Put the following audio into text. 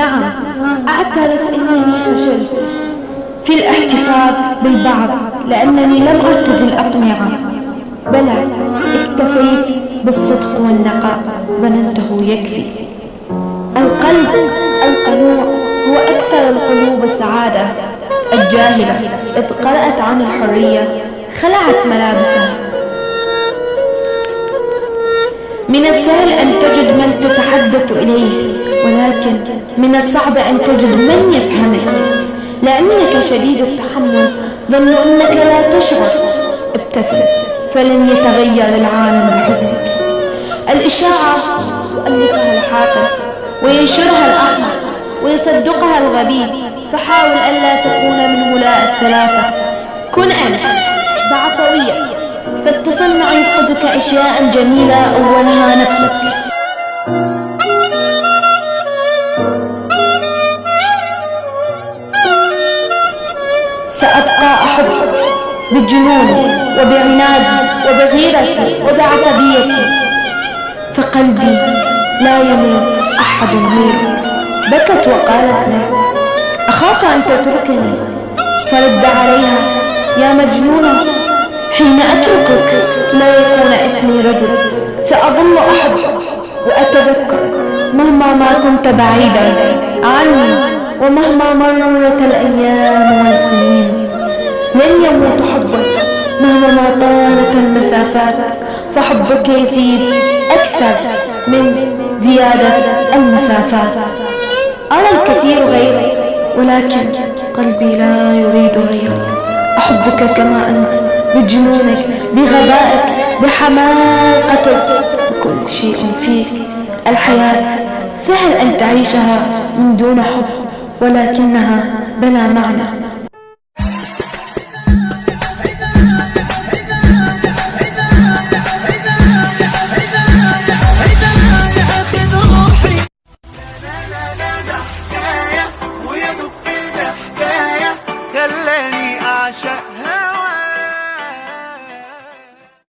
نعم، أعترف أنني فشلت في الاحتفاظ بالبعض لأنني لم أرتدي الأقنعة. بلى، اكتفيت بالصدق والنقاء، ظننته يكفي. القلب القنوع هو أكثر القلوب سعادة. الجاهلة إذ قرأت عن الحرية خلعت ملابسها. من السهل أن تجد من تتحدث إليه، ولكن من الصعب أن تجد من يفهمك. لأنك شديد التحمل ظن أنك لا تشعر. ابتسم فلن يتغير العالم بحزنك. الإشاعة يؤلفها الحاقد وينشرها الأحمق ويصدقها الغبي، فحاول ألا تكون من هؤلاء الثلاثة. كن أنت بعفوية، فالتصنع يفقدك أشياء جميلة أولها نفسك. سأبقى أحبك بجنوني وبعنادي وبغيرتي وبعصبيتي، فقلبي لا يملك أحد غيرك. بكت وقالت له: أخاف أن تتركني. فرد عليها: يا مجنونة، حين أتركك لا يكون اسمي رجل. سأظل أحبك وأتذكرك مهما ما كنت بعيدا عني، ومهما مرت الأيام والسنين. لن يموت حبك مهما طالت المسافات، فحبك يزيد أكثر من زيادة المسافات. أرى الكثير غيرك، ولكن قلبي لا يريد غيرك. أحبك كما أنت، بجنونك، بغبائك، بحماقتك، بكل شيء فيك. الحياة سهل أن تعيشها من دون حب، ولكنها بلا معنى.